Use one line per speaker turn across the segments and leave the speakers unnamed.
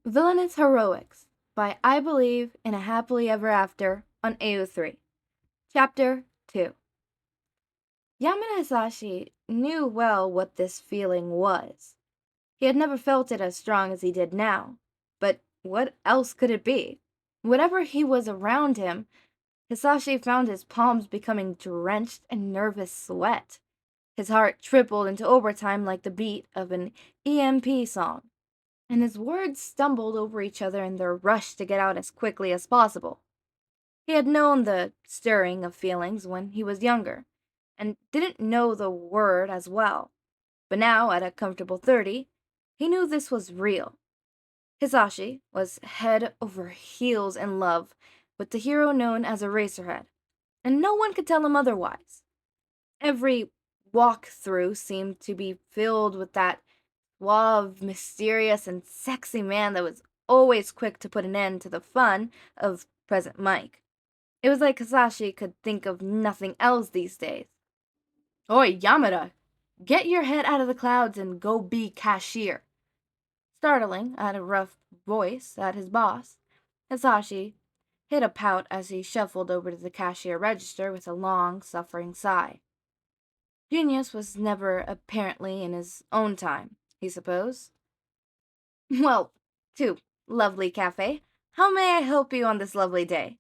Villainous Heroics by I Believe in a Happily Ever After on AO3. Chapter 2. Yamada Hizashi knew well what this feeling was. He had never felt it as strong as he did now. But what else could it be? Whatever he was around him, Hisashi found his palms becoming drenched in nervous sweat. His heart tripled into overtime like the beat of an EMP song, and his words stumbled over each other in their rush to get out as quickly as possible. He had known the stirring of feelings when he was younger, and didn't know the word as well. But now, at a comfortable 30, he knew this was real. Hisashi was head over heels in love with the hero known as Eraserhead, and no one could tell him otherwise. Every walk-through seemed to be filled with that suave, mysterious, and sexy man that was always quick to put an end to the fun of present Mike. It was like Hisashi could think of nothing else these days. Oi, Yamada! Get your head out of the clouds and go be cashier. Startling at a rough voice at his boss, Hisashi hid a pout as he shuffled over to the cashier register with a long, suffering sigh. Genius was never apparently in his own time, he supposed. Well, to lovely cafe, how may I help you on this lovely day?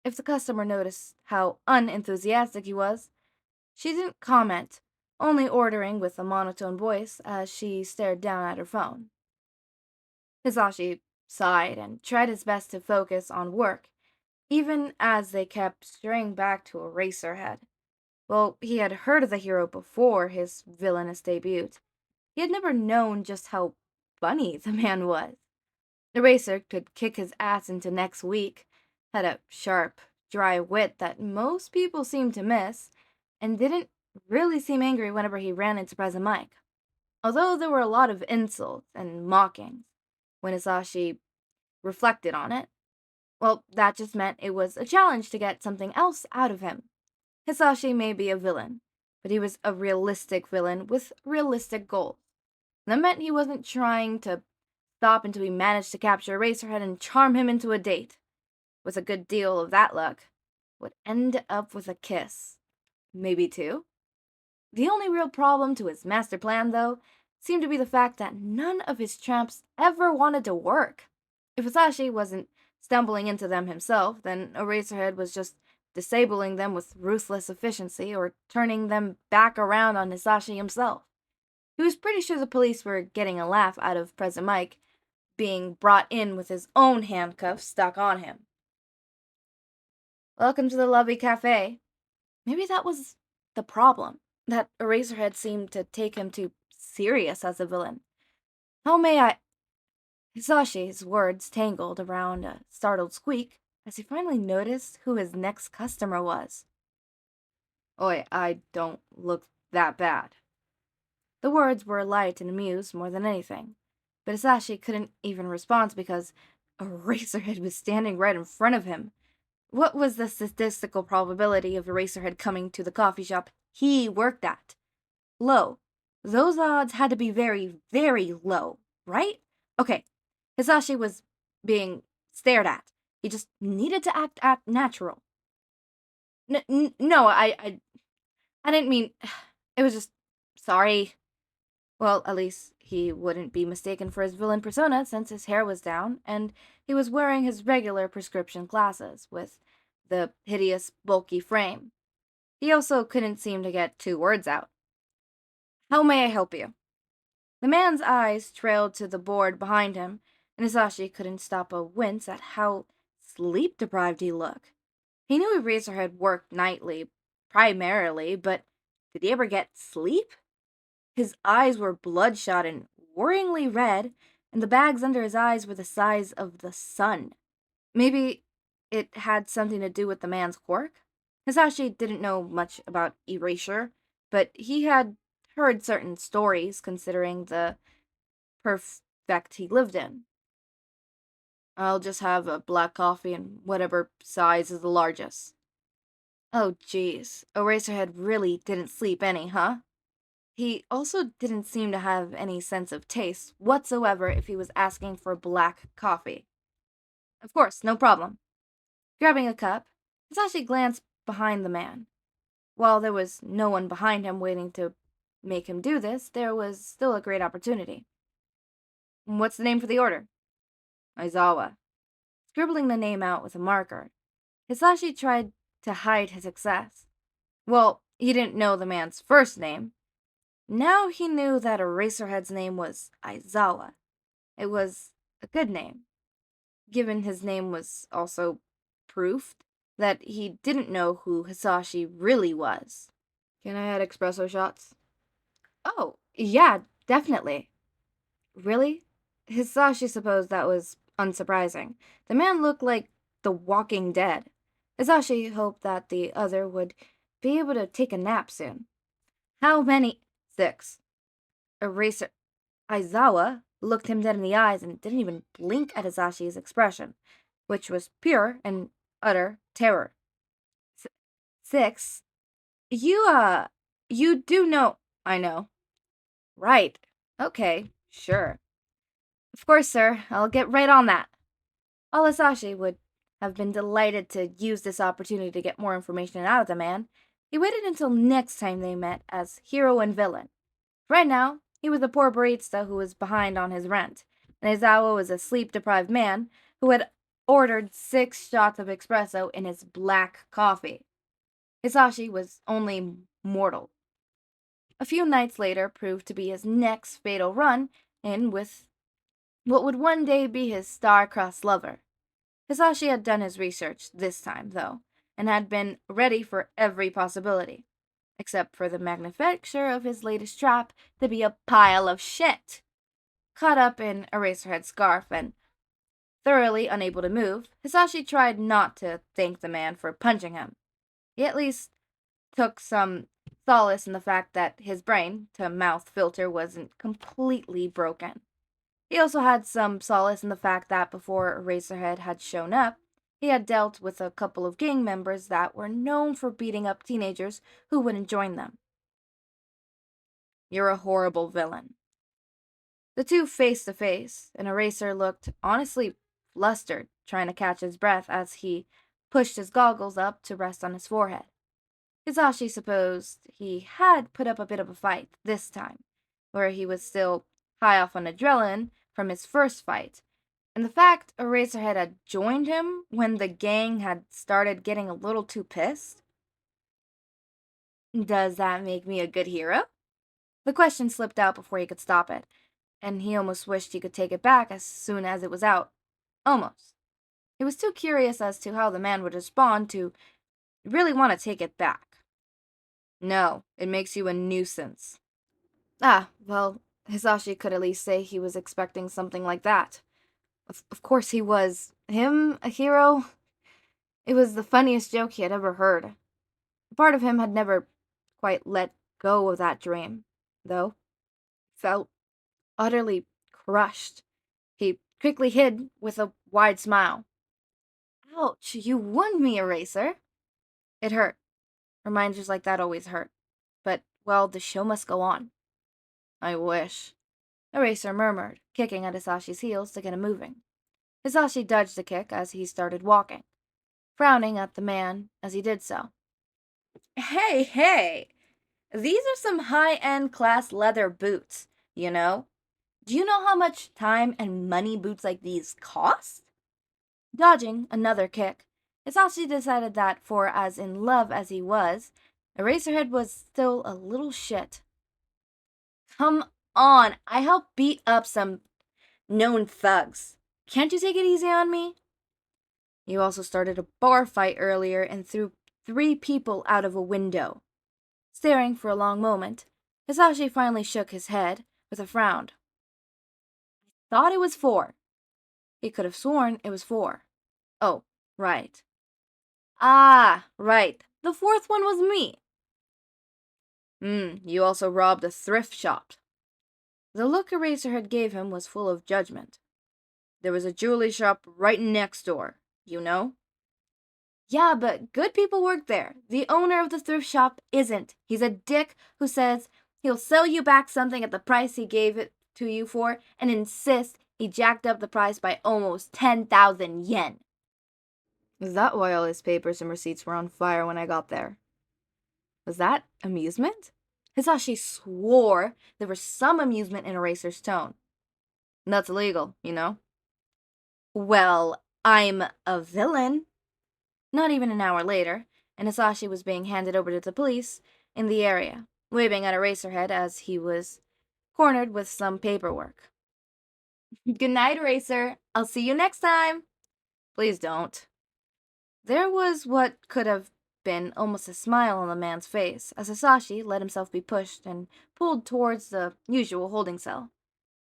If the customer noticed how unenthusiastic he was, she didn't comment, only ordering with a monotone voice as she stared down at her phone. Hisashi sighed and tried his best to focus on work, even as they kept straying back to Eraserhead. Well, he had heard of the hero before his villainous debut. He had never known just how funny the man was. Eraser could kick his ass into next week, had a sharp, dry wit that most people seemed to miss, and didn't really seem angry whenever he ran into President Mike. Although there were a lot of insults and mockings, when Hisashi reflected on it, well, that just meant it was a challenge to get something else out of him. Hisashi may be a villain, but he was a realistic villain with realistic goals. That meant he wasn't trying to stop until he managed to capture Eraserhead and charm him into a date. With a good deal of that luck, would end up with a kiss. Maybe two. The only real problem to his master plan, though, seemed to be the fact that none of his tramps ever wanted to work. If Hisashi wasn't stumbling into them himself, then Eraserhead was just disabling them with ruthless efficiency or turning them back around on Hisashi himself. He was pretty sure the police were getting a laugh out of President Mike being brought in with his own handcuffs stuck on him. Welcome to the lovely cafe. Maybe that was the problem, that Eraserhead seemed to take him too serious as a villain. How may I... Hisashi's words tangled around a startled squeak as he finally noticed who his next customer was. Oi, I don't look that bad. The words were light and amused more than anything, but Hisashi couldn't even respond because Eraserhead was standing right in front of him. What was the statistical probability of Eraserhead coming to the coffee shop he worked at? Low. Those odds had to be very, very low, right? Okay, Hisashi was being stared at. He just needed to act natural. No, I didn't mean... It was just... Sorry. Well, at least he wouldn't be mistaken for his villain persona since his hair was down, and he was wearing his regular prescription glasses with the hideous, bulky frame. He also couldn't seem to get two words out. How may I help you? The man's eyes trailed to the board behind him, and Hisashi couldn't stop a wince at how sleep-deprived he looked. He knew Eraserhead worked nightly, primarily, but did he ever get sleep? His eyes were bloodshot and worryingly red, and the bags under his eyes were the size of the sun. Maybe it had something to do with the man's quirk? Hisashi didn't know much about erasure, but he had heard certain stories considering the perfect he lived in. I'll just have a black coffee and whatever size is the largest. Oh, geez. Eraserhead really didn't sleep any, huh? He also didn't seem to have any sense of taste whatsoever if he was asking for black coffee. Of course, no problem. Grabbing a cup, Hisashi glanced behind the man. While there was no one behind him waiting to make him do this, there was still a great opportunity. What's the name for the order? Aizawa. Scribbling the name out with a marker, Hisashi tried to hide his success. Well, he didn't know the man's first name. Now he knew that Eraserhead's name was Aizawa. It was a good name, given his name was also proof that he didn't know who Hisashi really was. Can I add espresso shots? Oh, yeah, definitely. Really? Hisashi supposed that was unsurprising. The man looked like the Walking Dead. Hisashi hoped that the other would be able to take a nap soon. How many? 6. Eraser. Aizawa looked him dead in the eyes and didn't even blink at Hisashi's expression, which was pure and utter terror. 6. You do know. I know. Right. Okay, sure. Of course, sir. I'll get right on that. While Hisashi would have been delighted to use this opportunity to get more information out of the man, he waited until next time they met as hero and villain. Right now, he was a poor barista who was behind on his rent, and Aizawa was a sleep-deprived man who had ordered 6 shots of espresso in his black coffee. Hisashi was only mortal. A few nights later proved to be his next fatal run in with what would one day be his star-crossed lover. Hisashi had done his research this time, though, and had been ready for every possibility, except for the manufacture of his latest trap to be a pile of shit. Caught up in Eraserhead's scarf and thoroughly unable to move, Hisashi tried not to thank the man for punching him. He at least took some solace in the fact that his brain-to-mouth filter wasn't completely broken. He also had some solace in the fact that before Eraserhead had shown up, he had dealt with a couple of gang members that were known for beating up teenagers who wouldn't join them. You're a horrible villain. The two face to face, and Eraser looked honestly flustered, trying to catch his breath as he pushed his goggles up to rest on his forehead. Hisashi supposed he had put up a bit of a fight this time, where he was still high off on adrenaline from his first fight, and the fact Eraserhead had joined him when the gang had started getting a little too pissed. Does that make me a good hero? The question slipped out before he could stop it, and he almost wished he could take it back as soon as it was out. Almost. He was too curious as to how the man would respond to really want to take it back. No, it makes you a nuisance. Ah, well, Hisashi could at least say he was expecting something like that. Of course he was. Him, a hero? It was the funniest joke he had ever heard. Part of him had never quite let go of that dream, though. Felt utterly crushed. He quickly hid with a wide smile. Ouch, you wound me, Eraser. It hurt. Reminders like that always hurt. But, well, the show must go on. I wish. Eraser murmured, kicking at Hisashi's heels to get him moving. Hisashi dodged the kick as he started walking, frowning at the man as he did so. Hey! These are some high-end class leather boots, you know? Do you know how much time and money boots like these cost? Dodging another kick, Hisashi decided that for as in love as he was, Eraserhead was still a little shit. Come on, I helped beat up some known thugs. Can't you take it easy on me? You also started a bar fight earlier and threw 3 people out of a window. Staring for a long moment, Hisashi finally shook his head with a frown. I thought it was 4. He could have sworn it was 4. Oh, right. Ah, right. The 4th one was me. You also robbed a thrift shop. The look Eraserhead gave him was full of judgment. There was a jewelry shop right next door, you know? Yeah, but good people work there. The owner of the thrift shop isn't. He's a dick who says He'll sell you back something at the price he gave it to you for and insist he jacked up the price by almost 10,000 yen. Is that why all his papers and receipts were on fire when I got there? Was that amusement? Hizashi swore there was some amusement in Eraser's tone. That's illegal, you know? Well, I'm a villain. Not even an hour later, and Hizashi was being handed over to the police in the area, waving at Eraserhead as he was cornered with some paperwork. Good night, Eraser. I'll see you next time. Please don't. There was what could have been almost a smile on the man's face as Hizashi let himself be pushed and pulled towards the usual holding cell.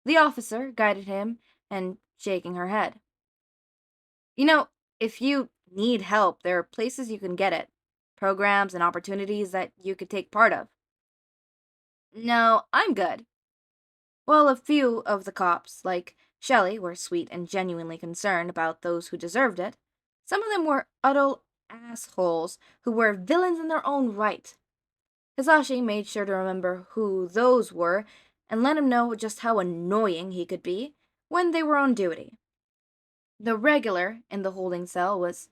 The officer guided him and shaking her head. You know, if you need help, there are places you can get it, programs and opportunities that you could take part of. No, I'm good. Well, a few of the cops, like Shelley, were sweet and genuinely concerned about those who deserved it. Some of them were utter assholes who were villains in their own right. Hizashi made sure to remember who those were and let him know just how annoying he could be when they were on duty. The regular in the holding cell was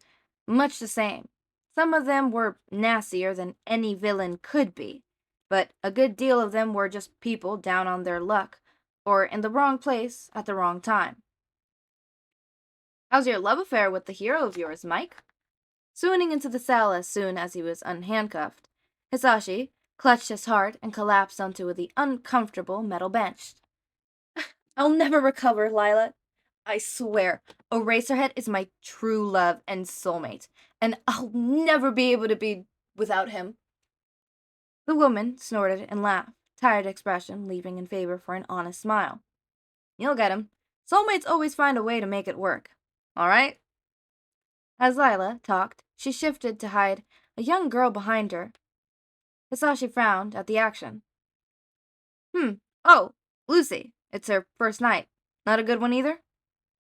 much the same. Some of them were nastier than any villain could be, but a good deal of them were just people down on their luck, or in the wrong place at the wrong time. How's your love affair with the hero of yours, Mike? Swooning into the cell as soon as he was unhandcuffed, Hizashi clutched his heart and collapsed onto the uncomfortable metal bench. I'll never recover, Lila. I swear, Eraserhead is my true love and soulmate, and I'll never be able to be without him. The woman snorted and laughed, tired expression leaving in favor for an honest smile. You'll get him. Soulmates always find a way to make it work. All right? As Lila talked, she shifted to hide a young girl behind her. Hizashi frowned at the action. Oh, Lucy. It's her first night. Not a good one either?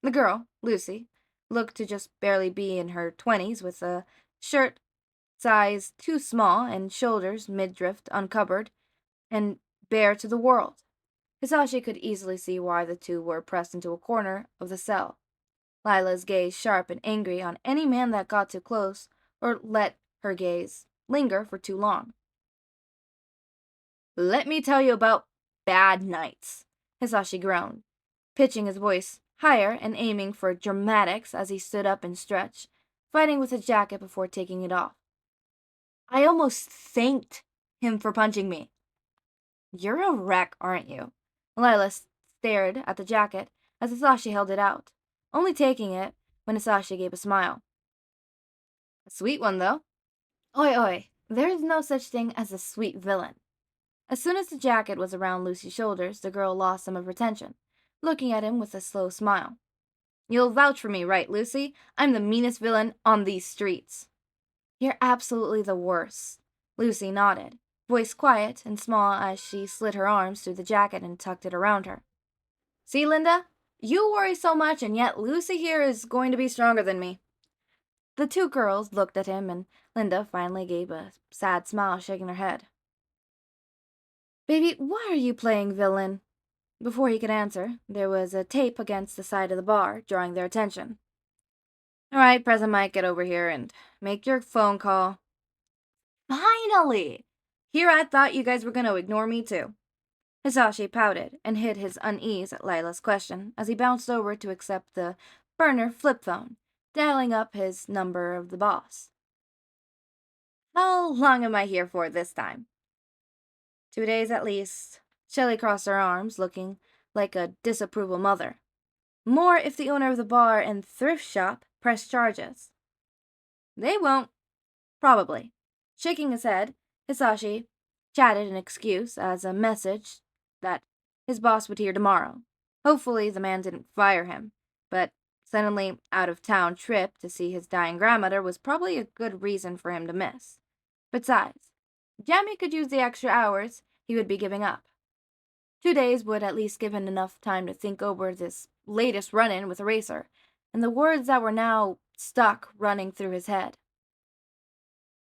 The girl, Lucy, looked to just barely be in her 20s with a shirt size too small and shoulders midriff uncovered and bare to the world. Hizashi could easily see why the two were pressed into a corner of the cell. Lila's gaze sharp and angry on any man that got too close or let her gaze linger for too long. Let me tell you about bad nights, Hizashi groaned, pitching his voice higher and aiming for dramatics as he stood up and stretched, fighting with his jacket before taking it off. I almost thanked him for punching me. You're a wreck, aren't you? Lila stared at the jacket as Hizashi held it out, only taking it when Hizashi gave a smile. A sweet one, though. Oi, oi, there's no such thing as a sweet villain. As soon as the jacket was around Lucy's shoulders, the girl lost some of her tension, looking at him with a slow smile. You'll vouch for me, right, Lucy? I'm the meanest villain on these streets. You're absolutely the worst. Lucy nodded, voice quiet and small as she slid her arms through the jacket and tucked it around her. See, Linda? You worry so much, and yet Lucy here is going to be stronger than me. The two girls looked at him, and Linda finally gave a sad smile, shaking her head. Baby, why are you playing villain? Before he could answer, there was a tape against the side of the bar, drawing their attention. All right, President Mike, get over here and make your phone call. Finally! Here I thought you guys were going to ignore me too. Hizashi pouted and hid his unease at Lila's question as he bounced over to accept the burner flip phone, dialing up his number of the boss. How long am I here for this time? 2 days at least. Shelley crossed her arms, looking like a disapproval mother. More if the owner of the bar and thrift shop pressed charges. They won't. Probably. Shaking his head, Hizashi chatted an excuse as a message that his boss would hear tomorrow. Hopefully the man didn't fire him, but suddenly out-of-town trip to see his dying grandmother was probably a good reason for him to miss. Besides, Jamie could use the extra hours he would be giving up. 2 days would at least give him enough time to think over this latest run-in with Eraser, and the words that were now stuck running through his head.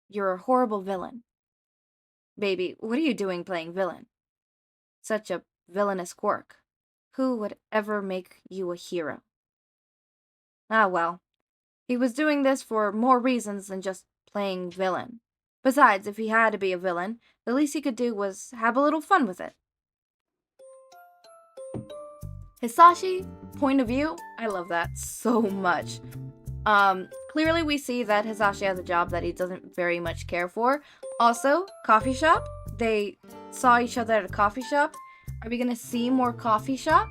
You're a horrible villain. Baby, what are you doing playing villain? such a villainous quirk. Who would ever make you a hero? Ah, well. He was doing this for more reasons than just playing villain. Besides, if he had to be a villain, the least he could do was have a little fun with it. Hisashi, point of view, I love that so much. Clearly we see that Hisashi has a job that he doesn't very much care for. Also, coffee shop. They saw each other at a coffee shop. Are we gonna see more coffee shop?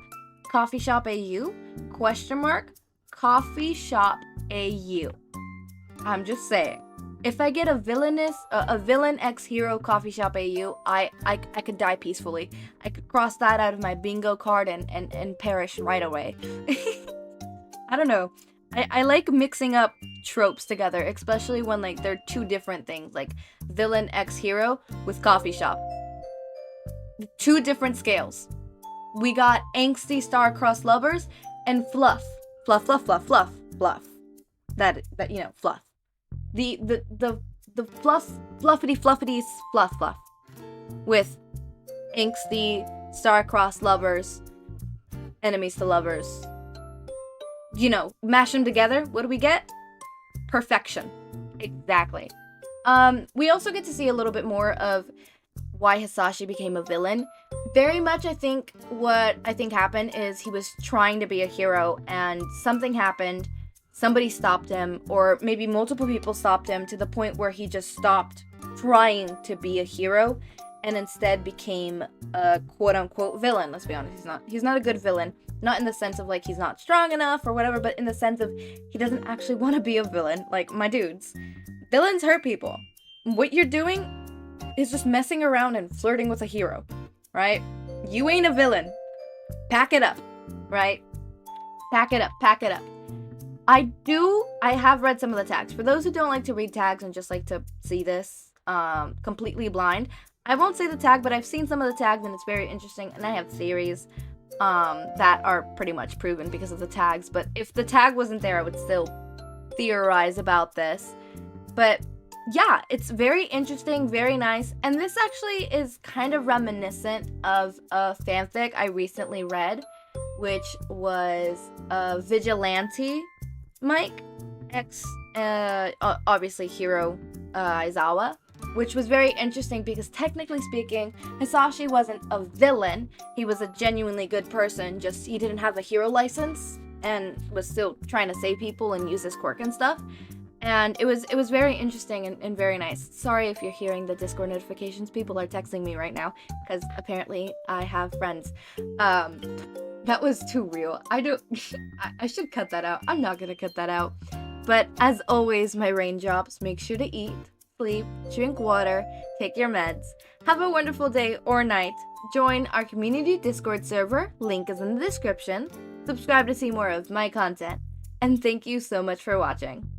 Coffee shop AU? Question mark? Coffee shop AU. I'm just saying. If I get a villain X hero coffee shop AU, I could die peacefully. I could cross that out of my bingo card and perish right away. I don't know. I like mixing up tropes together, especially when like they're two different things, like villain X hero with coffee shop. Two different scales. We got angsty star-crossed lovers and fluff. Fluff. That you know, fluff. The fluffity fluff with angsty star-crossed lovers, enemies to lovers. You know, mash them together. What do we get? Perfection. Exactly. We also get to see a little bit more of why Hisashi became a villain. Very much, I think, what I think happened is he was trying to be a hero and something happened. Somebody stopped him, or maybe multiple people stopped him to the point where he just stopped trying to be a hero and instead became a quote-unquote villain. Let's be honest, he's not a good villain. Not in the sense of, like, he's not strong enough or whatever, but in the sense of he doesn't actually want to be a villain. Like, my dudes. Villains hurt people. What you're doing is just messing around and flirting with a hero, right? You ain't a villain. Pack it up, right? Pack it up. I have read some of the tags. For those who don't like to read tags and just like to see this completely blind, I won't say the tag, but I've seen some of the tags and it's very interesting, and I have theories that are pretty much proven because of the tags. But if the tag wasn't there, I would still theorize about this. But yeah, it's very interesting, very nice, and this actually is kind of reminiscent of a fanfic I recently read, which was Vigilante Mike X, obviously hero Aizawa, which was very interesting because technically speaking, Hisashi wasn't a villain. He was a genuinely good person, just he didn't have a hero license and was still trying to save people and use his quirk and stuff. And it was very interesting and very nice. Sorry if you're hearing the Discord notifications. People are texting me right now because apparently I have friends. That was too real. I should cut that out. I'm not gonna cut that out. But as always, my raindrops, make sure to eat, sleep, drink water, take your meds. Have a wonderful day or night. Join our community Discord server. Link is in the description. Subscribe to see more of my content. And thank you so much for watching.